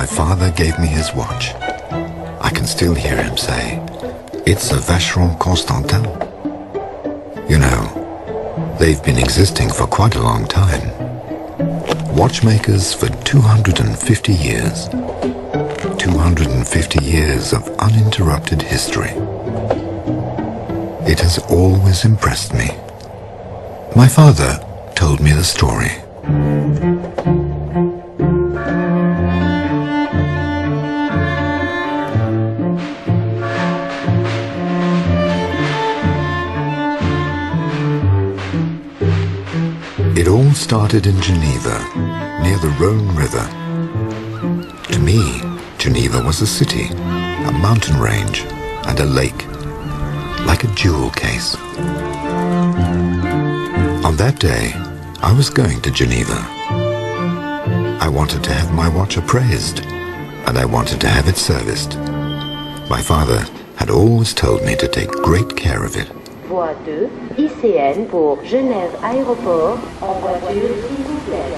father gave me his watch. I can still hear him say, "It's a Vacheron Constantin." You know, they've been existing for quite a long time. Watchmakers for 250 years. 250 years of uninterrupted history. It has always impressed me. My father told me the story. It all started in Geneva, near the Rhone River. To me, Geneva was a city, a mountain range, and a lake, like a jewel case. On that day, I was going to Geneva. I wanted to have my watch appraised, and I wanted to have it serviced. My father had always told me to take great care of it. Voie 2, ICN pour Genève Aéroport, en voiture s'il vous plaît.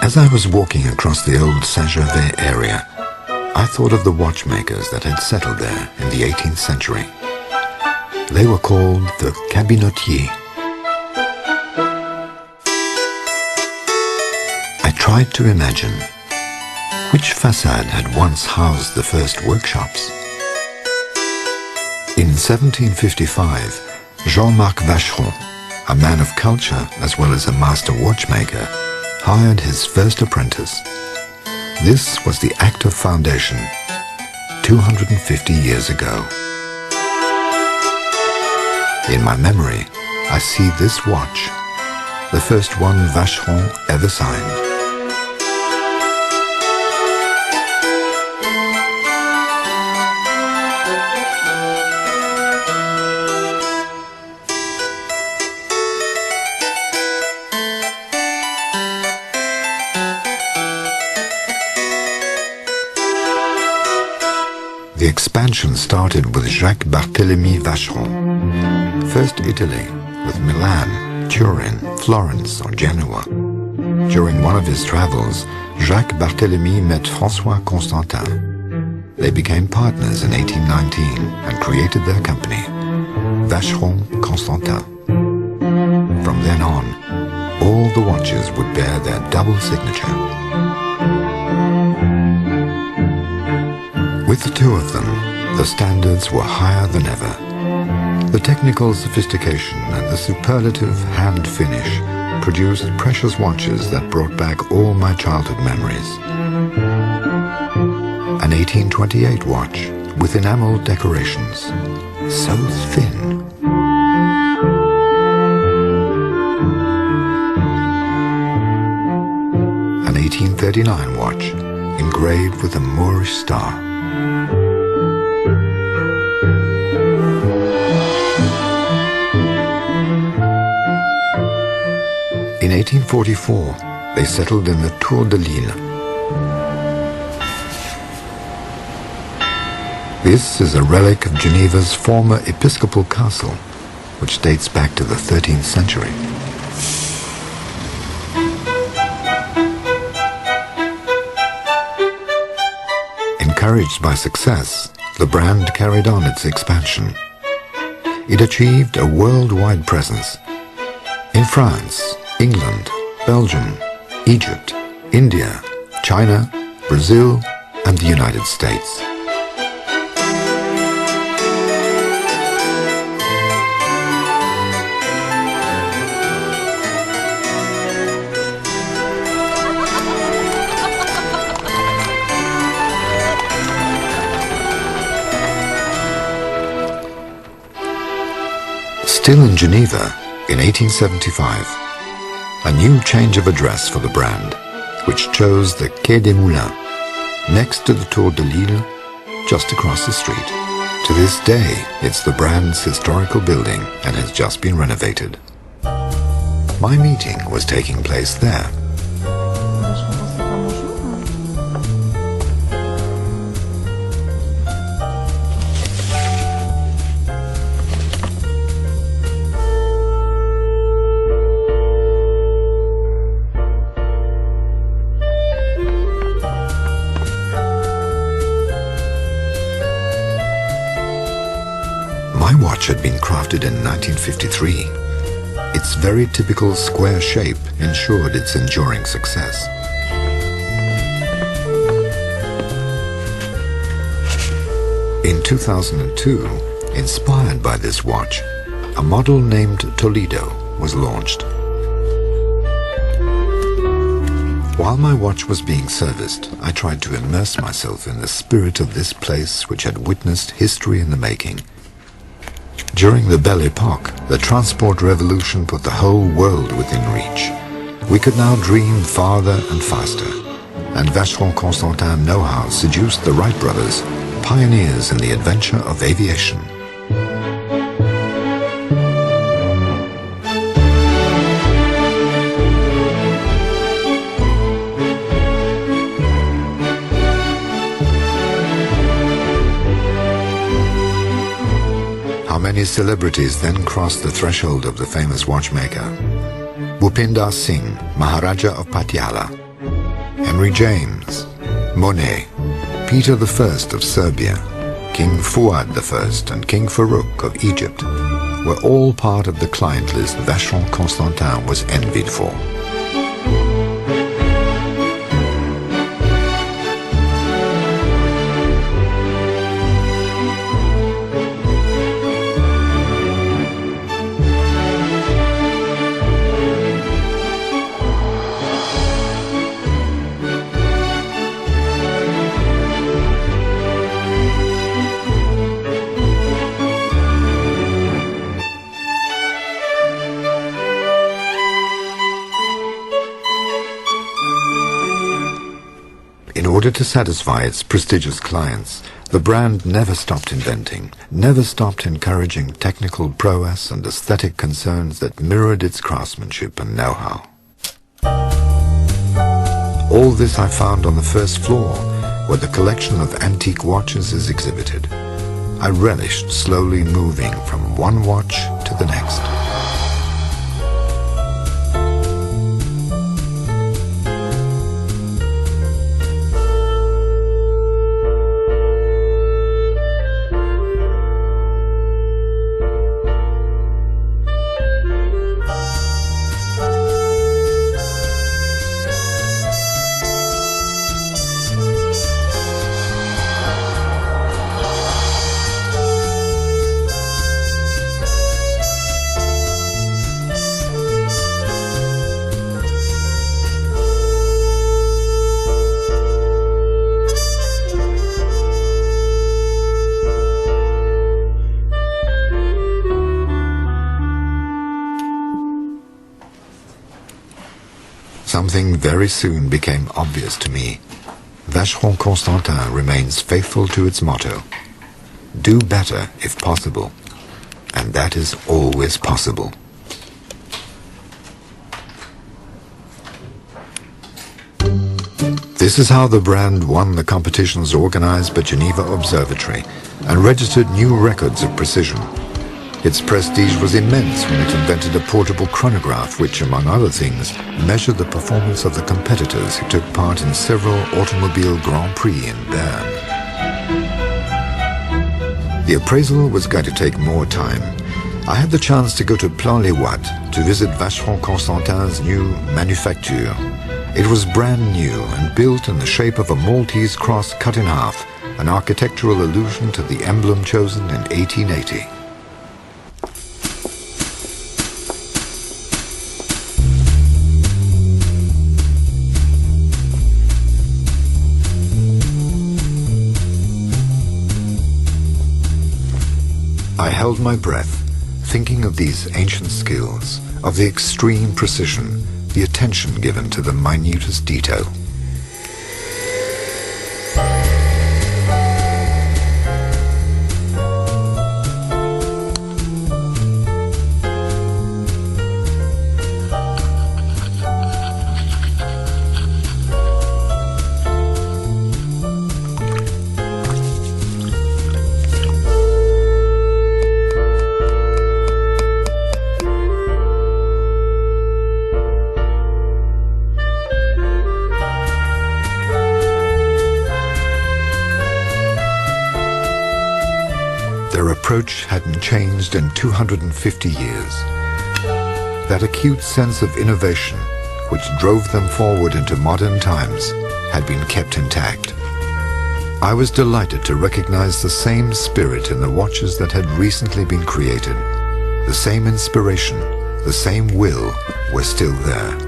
As I was walking across the old Saint-Gervais area, I thought of the watchmakers that had settled there in the 18th century. They were called the cabinotiers. I tried to imagine which facade had once housed the first workshops. In 1755, Jean-Marc Vacheron, a man of culture as well as a master watchmaker, hired his first apprentice. This was the Active Foundation, 250 years ago. In my memory, I see this watch, the first one Vacheron ever signed. The expansion started with Jacques-Barthélemy Vacheron. First Italy, with Milan, Turin, Florence or Genoa. During one of his travels, Jacques-Barthélemy met Vacheron Constantin. They became partners in 1819 and created their company, Vacheron Constantin. From then on, all the watches would bear their double signature. With the two of them, the standards were higher than ever. The technical sophistication and the superlative hand finish produced precious watches that brought back all my childhood memories. An 1828 watch with enamel decorations, so thin. An 1839 watch engraved with a Moorish star. In 1844, they settled in the Tour de Lille. This is a relic of Geneva's former episcopal castle, which dates back to the 13th century. Encouraged by success, the brand carried on its expansion. It achieved a worldwide presence in France, England, Belgium, Egypt, India, China, Brazil, and the United States. Still in Geneva, in 1875, a new change of address for the brand, which chose the Quai des Moulins, next to the Tour de Lille, just across the street. To this day, it's the brand's historical building and has just been renovated. My meeting was taking place there. My watch had been crafted in 1953. Its very typical square shape ensured its enduring success. In 2002, inspired by this watch, a model named Toledo was launched. While my watch was being serviced, I tried to immerse myself in the spirit of this place which had witnessed history in the making. During the Belle Epoque, the transport revolution put the whole world within reach. We could now dream farther and faster, and Vacheron Constantin know-how seduced the Wright brothers, pioneers in the adventure of aviation. How many celebrities then crossed the threshold of the famous watchmaker? Bhupinder Singh, Maharaja of Patiala, Henry James, Monet, Peter I of Serbia, King Fuad I and King Farouk of Egypt were all part of the client list Vacheron Constantin was envied for. In order to satisfy its prestigious clients, the brand never stopped inventing, never stopped encouraging technical prowess and aesthetic concerns that mirrored its craftsmanship and know-how. All this I found on the first floor, where the collection of antique watches is exhibited. I relished slowly moving from one watch to the next. Something very soon became obvious to me. Vacheron Constantin remains faithful to its motto: do better if possible, and that is always possible. This is how the brand won the competitions organized by Geneva Observatory and registered new records of precision. Its prestige was immense when it invented a portable chronograph which, among other things, measured the performance of the competitors who took part in several automobile Grand Prix in Bern. The appraisal was going to take more time. I had the chance to go to Plan-les-Ouates to visit Vacheron Constantin's new manufacture. It was brand new and built in the shape of a Maltese cross cut in half, an architectural allusion to the emblem chosen in 1880. I held my breath, thinking of these ancient skills, of the extreme precision, the attention given to the minutest detail. approach hadn't changed in 250 years. That acute sense of innovation, which drove them forward into modern times, had been kept intact. I was delighted to recognize the same spirit in the watches that had recently been created. The same inspiration, the same will were still there.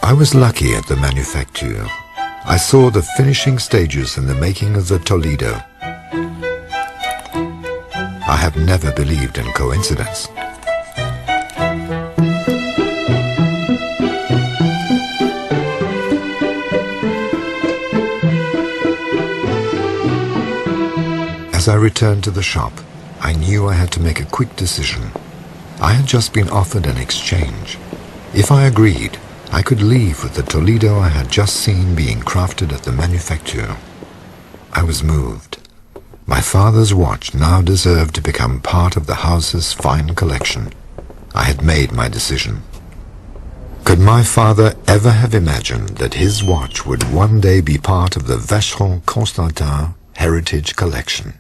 I was lucky at the manufacture. I saw the finishing stages in the making of the Toledo. I have never believed in coincidence. As I returned to the shop, I knew I had to make a quick decision. I had just been offered an exchange. If I agreed, I could leave with the Toledo I had just seen being crafted at the manufacture. I was moved. My father's watch now deserved to become part of the house's fine collection. I had made my decision. Could my father ever have imagined that his watch would one day be part of the Vacheron Constantin Heritage Collection?